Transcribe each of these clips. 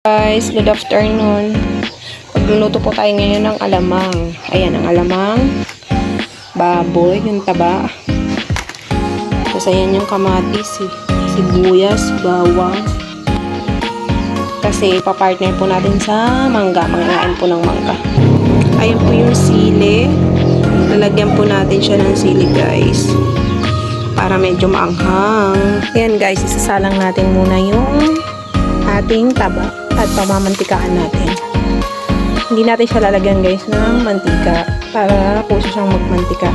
Guys, good afternoon. Magluluto po tayo ngayon ng alamang. Ayan, ang alamang. Baboy, yung taba. Tapos ayan yung kamatis, sibuyas, bawang. Kasi papartner po natin sa mangga. Mangangain po ng mangga. Ayan po yung sili. Lalagyan po natin siya ng sili, guys. Para medyo maanghang. Ayan, guys, isasalang natin muna yung ating taba at pamamantikaan natin. Hindi natin siya lalagyan, guys, ng mantika para po siya siyang magmantika.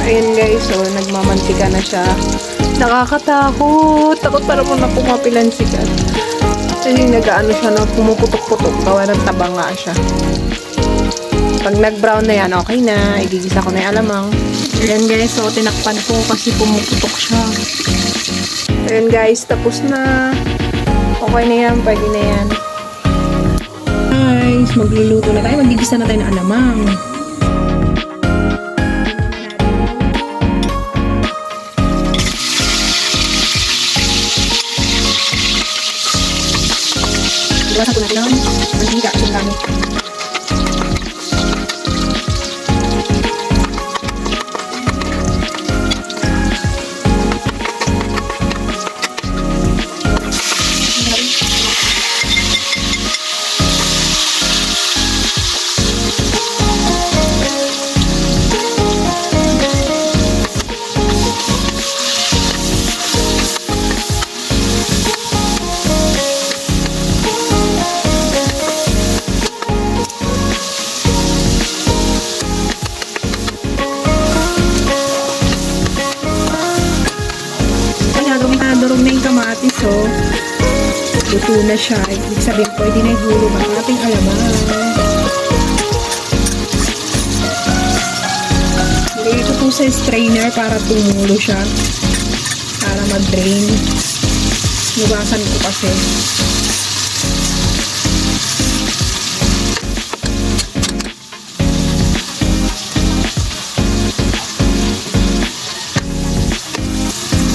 Ayan, guys, so nagmamantika na siya. Nakakatakot. Takot para mo na pumapilan siya. Kasi nag-ano siya na pumuputok-putok. Gawa ng taba nga siya. Pag nag-brown na yan, okay na. Igigisa ko na yung alamang. Ayan, guys, so tinakpan ko kasi pumuputok siya. Ayan, guys, tapos na. Okay na yan, pwede na yan. Guys, magluluto na tayo. Magigisa na tayo ng alamang. Iwasan po natin ng mantika kung gamit. Durog na yung kamatis, so luto na siya. Ibig sabihin, pwede na ihulog ang ating alamang. Ilagay ko po sa strainer para tumulo siya. Para mag-drain. Nubasan ko kasi.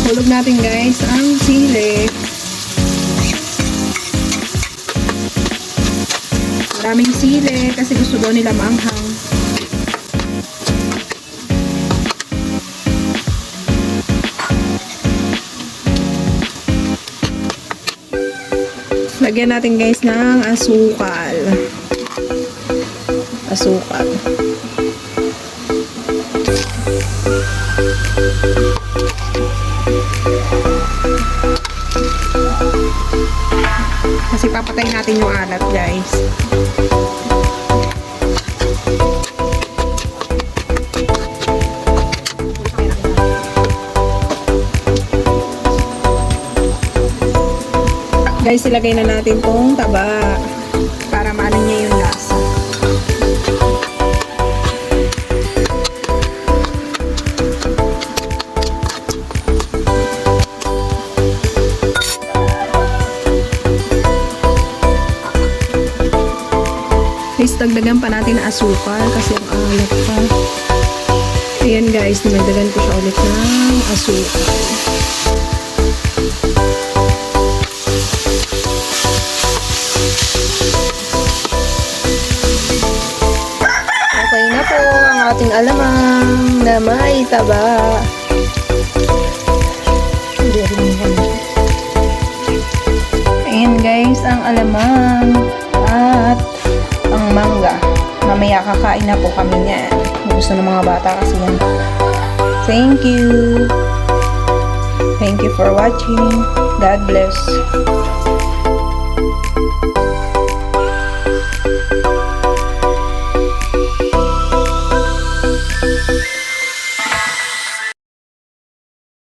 Hulog natin, guys, ang sili. Maraming sili kasi gusto daw nila maanghang. Lagyan natin, guys, ng asukal. Asukal. Kasi papatayin natin yung alat, guys. Guys, ilagay na natin tong taba para maano niya yung lasa. Guys, dagdagan pa natin ang asukal kasi ang alat pa. Ayan, guys, dinagdagan ko siya ulit ng asukal. Okay na po ang ating alamang na may taba. Ayan, guys, ang alamang at ang mangga. Mamaya kakain na po kami niyan. Gusto ng mga bata kasi yan. Thank you. Thank you for watching. God bless.